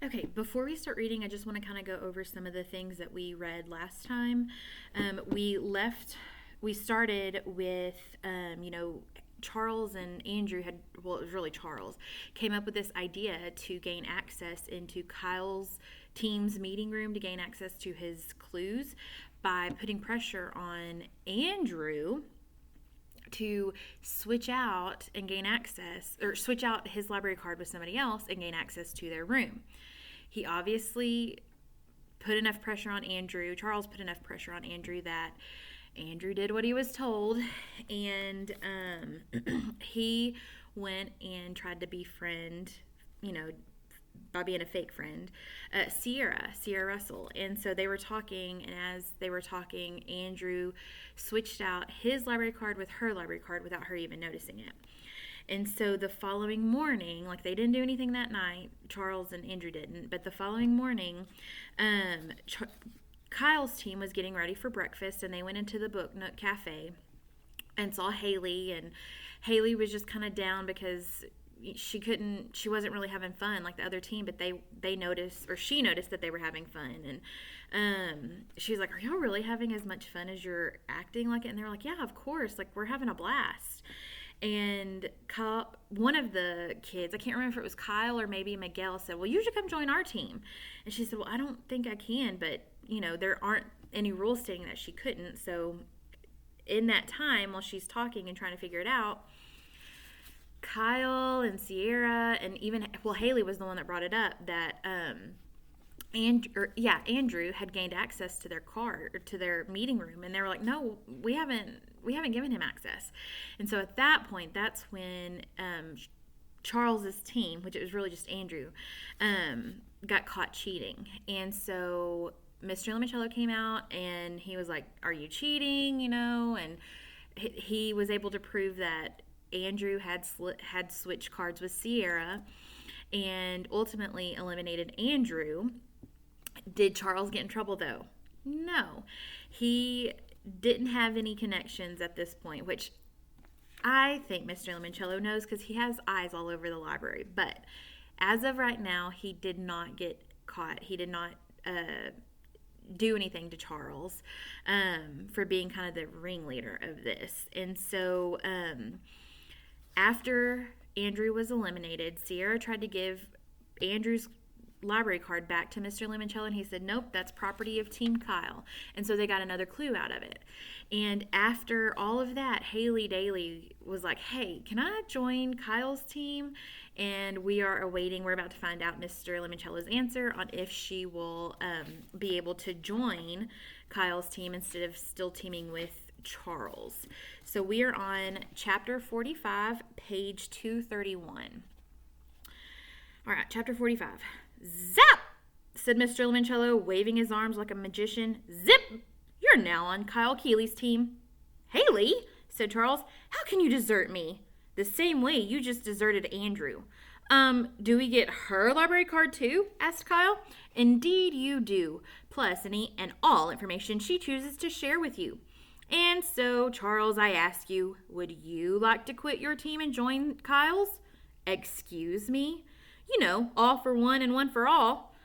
Okay, before we start reading, I just want to kind of go over some of the things that we read last time. We started with, Charles and Andrew it was really Charles, came up with this idea to gain access into Kyle's team's meeting room to gain access to his clues by putting pressure on Andrew to switch out and gain access, or switch out his library card with somebody else and gain access to their room. He obviously put enough pressure on Andrew. Charles put enough pressure on Andrew that Andrew did what he was told, and he went and tried to befriend, by being a fake friend, Sierra Russell. And so they were talking, and as they were talking, Andrew switched out his library card with her library card without her even noticing it. And so the following morning, like they didn't do anything that night, Charles and Andrew didn't, but the following morning, Kyle's team was getting ready for breakfast, and they went into the Book Nook Cafe and saw Haley, and Haley was just kind of down because she wasn't really having fun like the other team, but they noticed, or she noticed, that they were having fun. And she was like, "Are y'all really having as much fun as you're acting like it?" And they were like, "Yeah, of course, like we're having a blast." And Kyle, one of the kids, I can't remember if it was Kyle or maybe Miguel, said, "Well, you should come join our team." And she said, "Well, I don't think I can, but there aren't any rules stating that she couldn't." So in that time, while she's talking and trying to figure it out, Kyle and Sierra and even, Haley was the one that brought it up, that Andrew had gained access to their car, or to their meeting room, and they were like, "No, we haven't given him access." And so at that point, that's when Charles's team, which it was really just Andrew, got caught cheating. And so Mr. Limoncello came out, and he was like, "Are you cheating?" And he was able to prove that Andrew had switched cards with Sierra, and ultimately eliminated Andrew. Did Charles get in trouble, though? No. He didn't have any connections at this point, which I think Mr. Limoncello knows because he has eyes all over the library. But as of right now, he did not get caught. He did not do anything to Charles for being kind of the ringleader of this. And so after Andrew was eliminated, Sierra tried to give Andrew's library card back to Mr. Limoncello, and he said, "Nope, that's property of Team Kyle." And so they got another clue out of it. And after all of that, Haley Daly was like, "Hey, can I join Kyle's team?" And we're about to find out Mr. Limoncello's answer on if she will be able to join Kyle's team instead of still teaming with Charles. So we are on chapter 45, page 231. All right, chapter 45. "Zap!" said Mr. Limoncello, waving his arms like a magician. "Zip! You're now on Kyle Keeley's team." "Haley," said Charles, "how can you desert me?" "The same way you just deserted Andrew." Do we get her library card too?" asked Kyle. "Indeed you do, plus any and all information she chooses to share with you. And so, Charles, I ask you, would you like to quit your team and join Kyle's?" "Excuse me?" "All for one and one for all."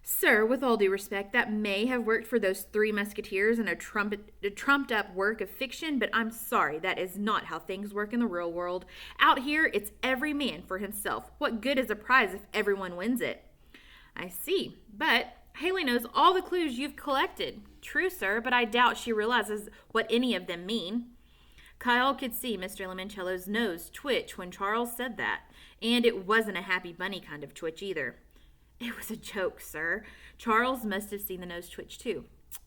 "Sir, with all due respect, that may have worked for those Three Musketeers and a trumped-up work of fiction, but I'm sorry, that is not how things work in the real world. Out here, it's every man for himself. What good is a prize if everyone wins it?" "I see, but Haley knows all the clues you've collected." "True, sir, but I doubt she realizes what any of them mean." Kyle could see Mr. Limoncello's nose twitch when Charles said that, and it wasn't a happy bunny kind of twitch either. "It was a joke, sir." Charles must have seen the nose twitch too.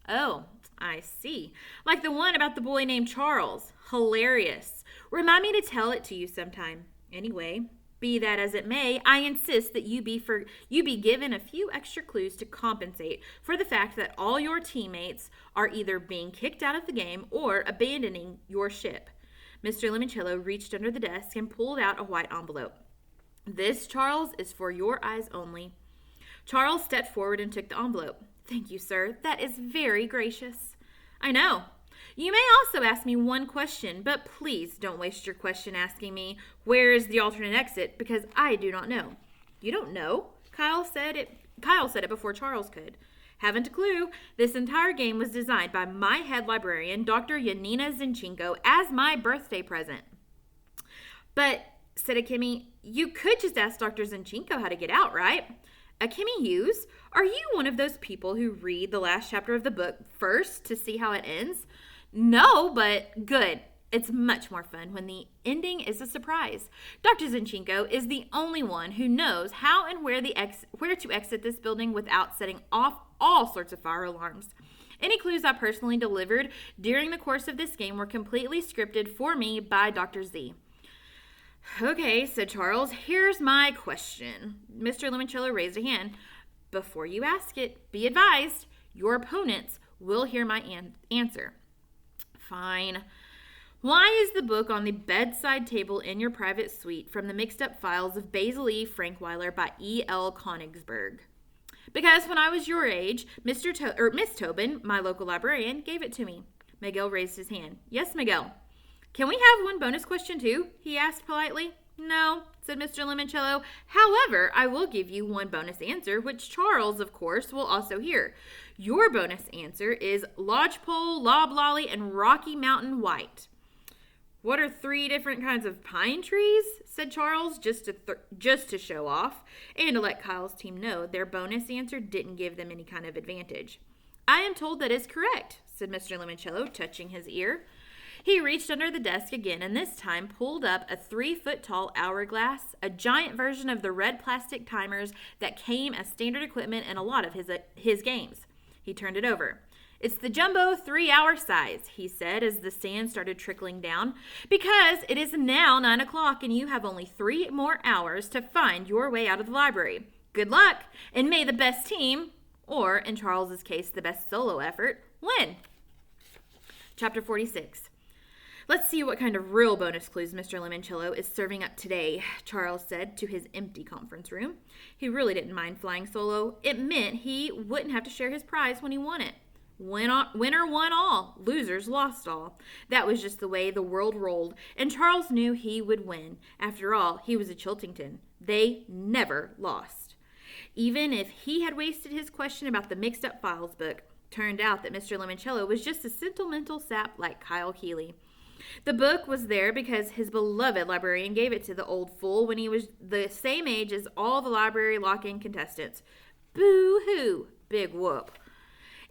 "Oh, I see. Like the one about the boy named Charles. Hilarious. Remind me to tell it to you sometime. Anyway, be that as it may, I insist that you be given a few extra clues to compensate for the fact that all your teammates are either being kicked out of the game or abandoning your ship." Mr. Limoncello reached under the desk and pulled out a white envelope. "This, Charles, is for your eyes only." Charles stepped forward and took the envelope. "Thank you, sir. That is very gracious." "I know. You may also ask me one question, but please don't waste your question asking me, where is the alternate exit, because I do not know." "You don't know?" Kyle said it before Charles could. Haven't a clue. This entire game was designed by my head librarian, Dr. Yanina Zinchenko, as my birthday present. But, said Akemi, you could just ask Dr. Zinchenko how to get out, right? Akemi Hughes, are you one of those people who read the last chapter of the book first to see how it ends? No, but good. It's much more fun when the ending is a surprise. Dr. Zinchenko is the only one who knows how and where to exit this building without setting off all sorts of fire alarms. Any clues I personally delivered during the course of this game were completely scripted for me by Dr. Z. Okay, said Charles, here's my question. Mr. Limoncello raised a hand. Before you ask it, be advised, your opponents will hear my answer. Fine. Why is the book on the bedside table in your private suite from the mixed-up files of Basil E. Frankweiler by E.L. Konigsberg? Because when I was your age, Miss Tobin, my local librarian, gave it to me. Miguel raised his hand. Yes, Miguel. Can we have one bonus question too? He asked politely. No, said Mr. Limoncello. However, I will give you one bonus answer, which Charles, of course, will also hear. Your bonus answer is lodgepole, loblolly, and Rocky Mountain White. What are 3 different kinds of pine trees? Said Charles, just to show off, and to let Kyle's team know their bonus answer didn't give them any kind of advantage. I am told that is correct, said Mr. Limoncello, touching his ear. He reached under the desk again and this time pulled up a 3-foot-tall hourglass, a giant version of the red plastic timers that came as standard equipment in a lot of his games. He turned it over. It's the jumbo 3-hour size, he said as the sand started trickling down, because it is now 9 o'clock and you have only 3 more hours to find your way out of the library. Good luck, and may the best team, or in Charles's case, the best solo effort, win. Chapter 46. Let's see what kind of real bonus clues Mr. Limoncello is serving up today, Charles said to his empty conference room. He really didn't mind flying solo. It meant he wouldn't have to share his prize when he won it. Winner won all, losers lost all. That was just the way the world rolled, and Charles knew he would win. After all, he was a Chiltington. They never lost. Even if he had wasted his question about the mixed-up files book, turned out that Mr. Limoncello was just a sentimental sap like Kyle Keeley. The book was there because his beloved librarian gave it to the old fool when he was the same age as all the library lock-in contestants. Boo-hoo, big whoop.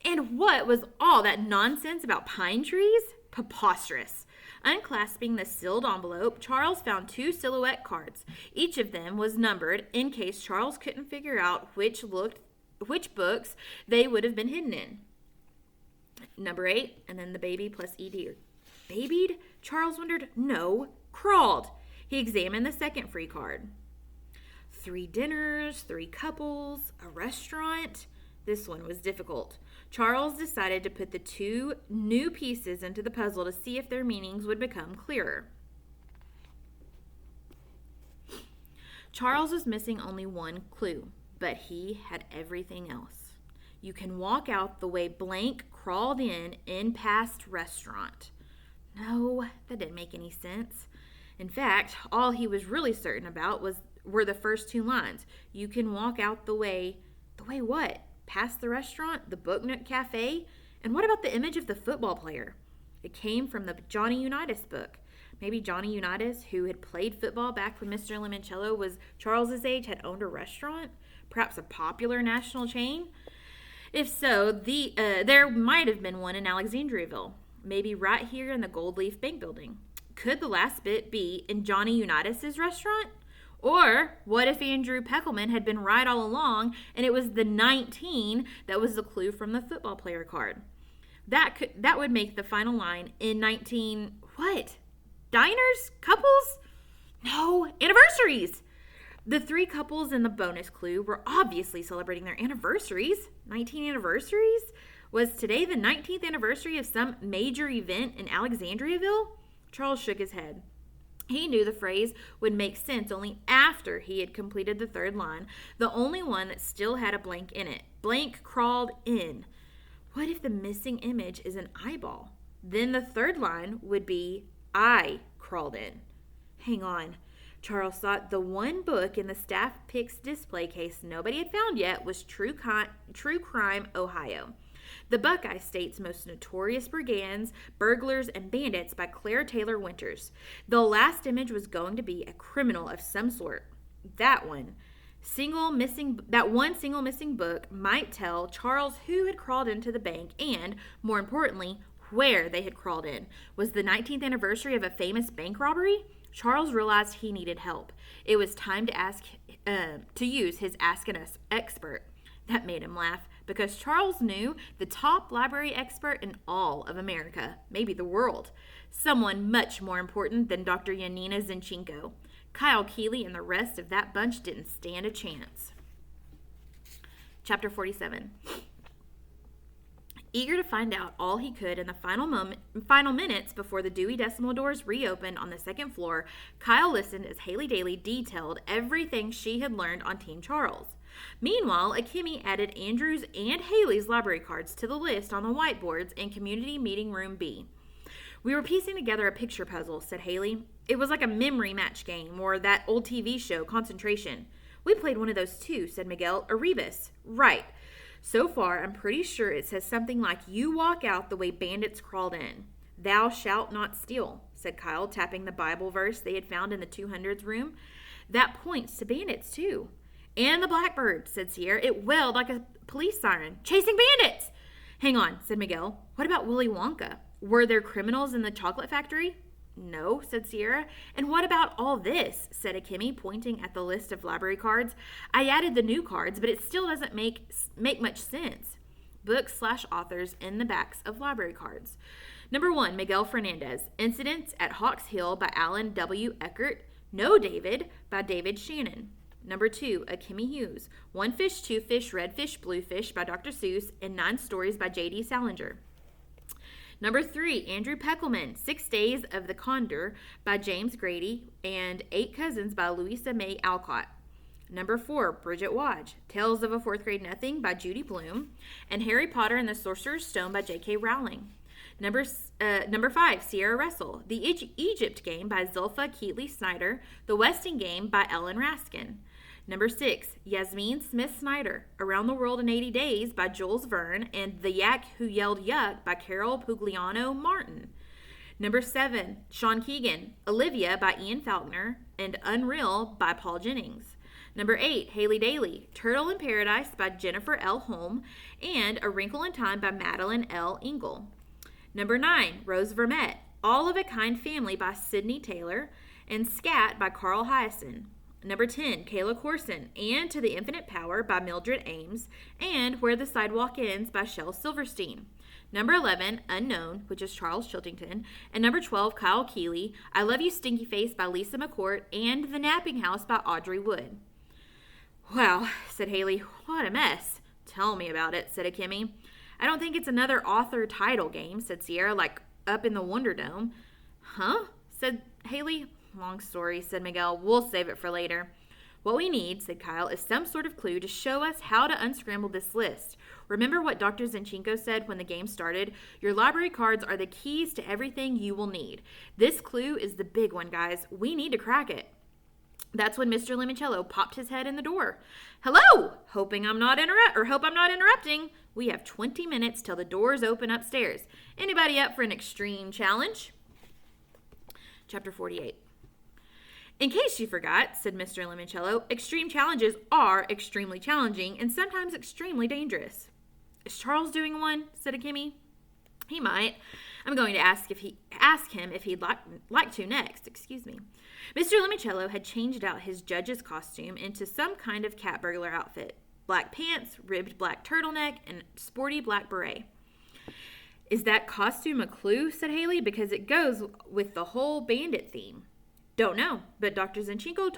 And what was all that nonsense about pine trees? Preposterous. Unclasping the sealed envelope, Charles found 2 silhouette cards. Each of them was numbered in case Charles couldn't figure out which books they would have been hidden in. Number 8, and then the baby plus ED. Babied? Charles wondered. No, crawled. He examined the second free card. 3 dinners, 3 couples, a restaurant. This one was difficult. Charles decided to put the 2 new pieces into the puzzle to see if their meanings would become clearer. Charles was missing only one clue, but he had everything else. You can walk out the way blank crawled in past restaurant. No, that didn't make any sense. In fact, all he was really certain about were the first 2 lines. You can walk out the way what? Past the restaurant, the Book Nook Cafe, and what about the image of the football player? It came from the Johnny Unitas book. Maybe Johnny Unitas, who had played football back when Mr. Limoncello was Charles's age, had owned a restaurant, perhaps a popular national chain. If so, there might have been one in Alexandriaville, maybe right here in the Gold Leaf Bank building. Could the last bit be in Johnny Unitas's restaurant? Or what if Andrew Peckelman had been right all along and it was the 19 that was the clue from the football player card? That would make the final line in 19 what? Diners? Couples? No, anniversaries. The 3 couples in the bonus clue were obviously celebrating their anniversaries. 19 anniversaries? Was today the 19th anniversary of some major event in Alexandriaville? Charles shook his head. He knew the phrase would make sense only after he had completed the 3rd line, the only one that still had a blank in it. Blank crawled in. What if the missing image is an eyeball? Then the 3rd line would be I crawled in. Hang on. Charles thought the one book in the staff picks display case nobody had found yet was True Crime Ohio. The Buckeye State's most notorious brigands, burglars, and bandits by Claire Taylor Winters. The last image was going to be a criminal of some sort. That one single missing book might tell Charles who had crawled into the bank and, more importantly, where they had crawled in. Was the 19th anniversary of a famous bank robbery? Charles realized he needed help. It was time to use his Ask an Expert. That made him laugh because Charles knew the top library expert in all of America, maybe the world. Someone much more important than Dr. Yanina Zinchenko. Kyle Keeley and the rest of that bunch didn't stand a chance. Chapter 47. Eager to find out all he could in the final minutes before the Dewey Decimal doors reopened on the second floor, Kyle listened as Haley Daly detailed everything she had learned on Team Charles. Meanwhile, Akemi added Andrew's and Haley's library cards to the list on the whiteboards in Community Meeting Room B. "We were piecing together a picture puzzle," said Haley. "It was like a memory match game, or that old TV show, Concentration." "We played one of those too," said Miguel. "A rebus." "Right. So far, I'm pretty sure it says something like, 'You walk out the way bandits crawled in.' 'Thou shalt not steal,'" said Kyle, tapping the Bible verse they had found in the 200s room. "That points to bandits, too." "And the blackbird," said Sierra. "It wailed like a police siren. 'Chasing bandits!'" "Hang on," said Miguel. "What about Willy Wonka? Were there criminals in the chocolate factory?" "No," said Sierra. "And what about all this?" said Akemi, pointing at the list of library cards. "I added the new cards, but it still doesn't make much sense." Books/authors in the backs of library cards. Number 1, Miguel Fernandez. Incidents at Hawks Hill by Alan W. Eckert. No David by David Shannon. Number 2, Akemi Hughes. One Fish, Two Fish, Red Fish, Blue Fish by Dr. Seuss, and 9 Stories by J.D. Salinger. Number 3, Andrew Peckelman, 6 Days of the Condor by James Grady, and 8 Cousins by Louisa May Alcott. Number 4, Bridget Wadge, Tales of a Fourth Grade Nothing by Judy Blume, and Harry Potter and the Sorcerer's Stone by J.K. Rowling. Number 5, Sierra Russell, The Egypt Game by Zilpha Keatley Snyder, The Westing Game by Ellen Raskin. Number 6, Yasmin Smith Snyder, Around the World in 80 Days by Jules Verne, and The Yak Who Yelled Yuck by Carol Pugliano Martin. Number 7, Sean Keegan, Olivia by Ian Faulkner, and Unreal by Paul Jennings. Number 8, Haley Daly, Turtle in Paradise by Jennifer L. Holm, and A Wrinkle in Time by Madeline L. Engel. Number 9, Rose Vermette, All of a Kind Family by Sydney Taylor, and Scat by Carl Hyacin. Number 10, Kayla Corson, and To the Infinite Power by Mildred Ames, and Where the Sidewalk Ends by Shel Silverstein. Number 11, Unknown, which is Charles Chiltington, and number 12, Kyle Keeley, I Love You Stinky Face by Lisa McCourt, and The Napping House by Audrey Wood. "Wow," said Haley, "what a mess." "Tell me about it," said Akemi. "I don't think it's another author title game," said Sierra, "like Up in the Wonder Dome." "Huh?" said Haley. "Long story," said Miguel. "We'll save it for later." "What we need," said Kyle, "is some sort of clue to show us how to unscramble this list. Remember what Dr. Zinchenko said when the game started? Your library cards are the keys to everything you will need. This clue is the big one, guys. We need to crack it." That's when Mr. Limoncello popped his head in the door. "Hello! Hope I'm not interrupting. We have 20 minutes till the doors open upstairs. Anybody up for an extreme challenge?" Chapter 48. "In case you forgot," said Mr. Limoncello, "extreme challenges are extremely challenging and sometimes extremely dangerous." "Is Charles doing one?" said Akemi. "He might. I'm going to ask him if he'd like to next. Excuse me." Mr. Limoncello had changed out his judge's costume into some kind of cat burglar outfit. Black pants, ribbed black turtleneck, and sporty black beret. "Is that costume a clue?" said Haley, "because it goes with the whole bandit theme." "Don't know, but Dr. Zinchenko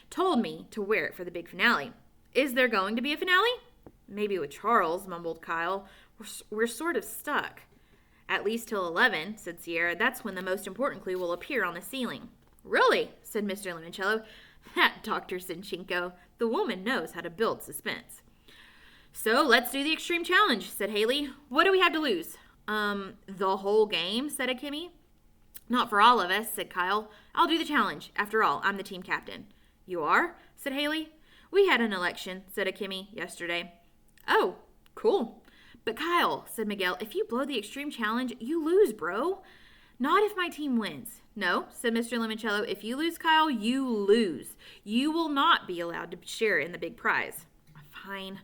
told me to wear it for the big finale." "Is there going to be a finale?" "Maybe with Charles," mumbled Kyle. We're sort of stuck." "At least till 11, said Sierra. "That's when the most important clue will appear on the ceiling." "Really?" said Mr. Limoncello. "That Dr. Zinchenko. The woman knows how to build suspense." "So let's do the extreme challenge," said Haley. "What do we have to lose?" The whole game," said Akemi. Not for all of us, said Kyle. I'll do the challenge. After all, I'm the team captain. You are? Said Haley. We had an election, said Akemi, yesterday. Oh, cool. But Kyle, said Miguel, if you blow the extreme challenge, you lose, bro. Not if my team wins. No, said Mr. Limoncello, if you lose, Kyle, you lose. You will not be allowed to share in the big prize. Fine.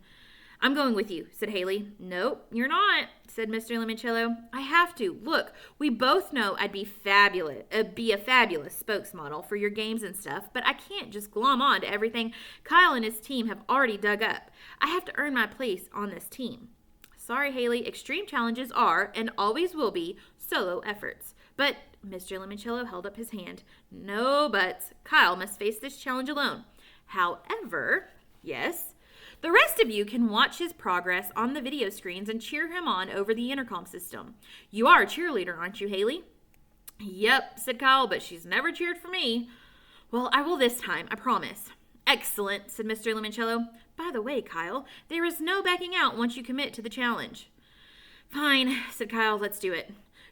I'm going with you, said Haley. Nope, you're not, said Mr. Limoncello. I have to. Look, we both know I'd be a fabulous spokesmodel for your games and stuff, but I can't just glom on to everything Kyle and his team have already dug up. I have to earn my place on this team. Sorry, Haley, extreme challenges are, and always will be, solo efforts. But Mr. Limoncello held up his hand. No buts. Kyle must face this challenge alone. However, yes, the rest of you can watch his progress on the video screens and cheer him on over the intercom system. You are a cheerleader, aren't you, Haley? Yep, said Kyle, but she's never cheered for me. Well, I will this time, I promise. Excellent, said Mr. Limoncello. By the way, Kyle, there is no backing out once you commit to the challenge. Fine, said Kyle, let's do it.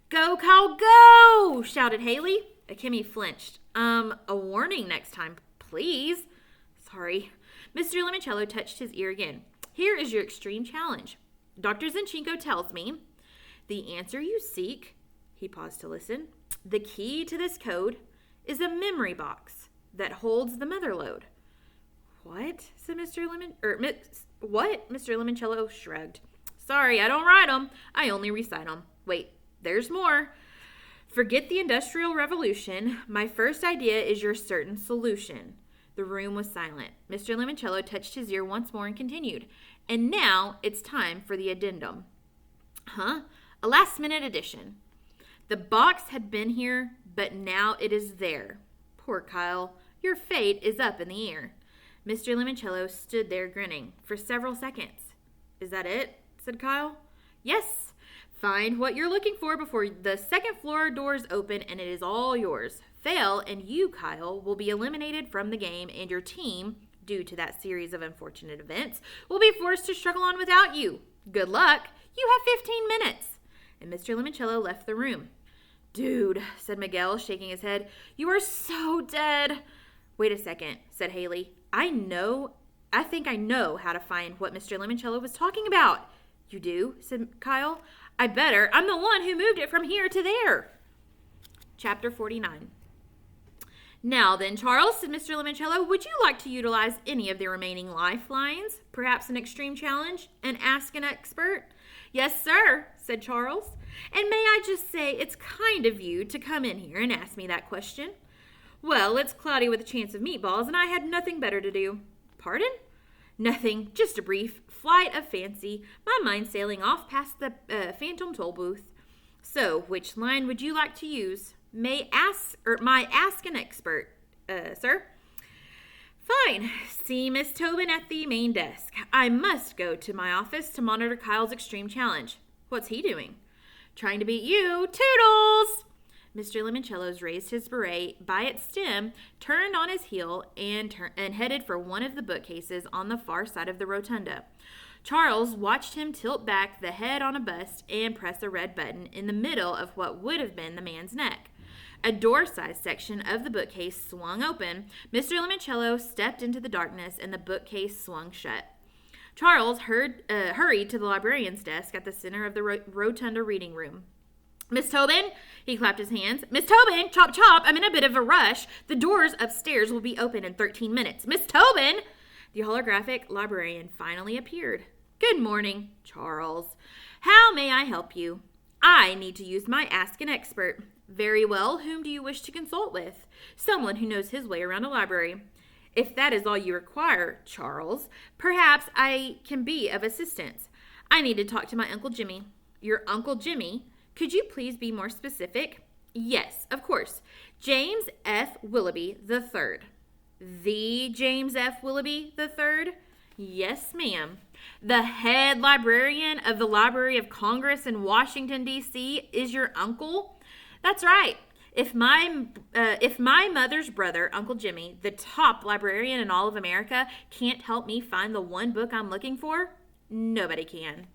Go, Kyle, go! Shouted Haley. Akemi flinched. A warning next time, please. Sorry. Mr. Limoncello touched his ear again. Here is your extreme challenge. Dr. Zinchenko tells me the answer you seek, he paused to listen, the key to this code is a memory box that holds the mother lode. What? Said Mr. What? Mr. Limoncello shrugged. Sorry, I don't write them. I only recite them. Wait, there's more. Forget the Industrial Revolution. My first idea is your certain solution. The room was silent. Mr. Limoncello touched his ear once more and continued. And now it's time for the addendum. Huh? A last-minute addition. The box had been here, but now it is there. Poor Kyle. Your fate is up in the air. Mr. Limoncello stood there grinning for several seconds. Is that it? Said Kyle. Yes. Find what you're looking for before the second floor doors open, and it is all yours. Fail, and you, Kyle, will be eliminated from the game, and your team, due to that series of unfortunate events, will be forced to struggle on without you. Good luck. You have 15 minutes. And Mr. Limoncello left the room. Dude, said Miguel, shaking his head, you are so dead. Wait a second, said Haley. I think I know how to find what Mr. Limoncello was talking about. You do, said Kyle. I better. I'm the one who moved it from here to there. Chapter 49. Now then, Charles, said Mr. Limoncello, would you like to utilize any of the remaining lifelines? Perhaps an extreme challenge? And ask an expert? Yes, sir, said Charles. And may I just say it's kind of you to come in here and ask me that question? Well, it's cloudy with a chance of meatballs, and I had nothing better to do. Pardon? Nothing, just a brief flight of fancy, my mind sailing off past the phantom toll booth. So, which line would you like to use? My ask an expert, sir. Fine. See Miss Tobin at the main desk. I must go to my office to monitor Kyle's extreme challenge. What's he doing? Trying to beat you. Toodles! Mr. Limoncello's raised his beret by its stem, turned on his heel, and headed for one of the bookcases on the far side of the rotunda. Charles watched him tilt back the head on a bust and press a red button in the middle of what would have been the man's neck. A door-sized section of the bookcase swung open. Mr. Limoncello stepped into the darkness, and the bookcase swung shut. Charles hurried to the librarian's desk at the center of the rotunda reading room. Miss Tobin, he clapped his hands. Miss Tobin, chop chop, I'm in a bit of a rush. The doors upstairs will be open in 13 minutes. Miss Tobin! The holographic librarian finally appeared. Good morning, Charles. How may I help you? I need to use my Ask an Expert. Very well, whom do you wish to consult with? Someone who knows his way around a library. If that is all you require, Charles, perhaps I can be of assistance. I need to talk to my Uncle Jimmy. Your Uncle Jimmy? Could you please be more specific? Yes, of course. James F. Willoughby III. The James F. Willoughby III? Yes, ma'am. The head librarian of the Library of Congress in Washington, D.C. is your uncle? That's right. If my mother's brother, Uncle Jimmy, the top librarian in all of America, can't help me find the one book I'm looking for, nobody can.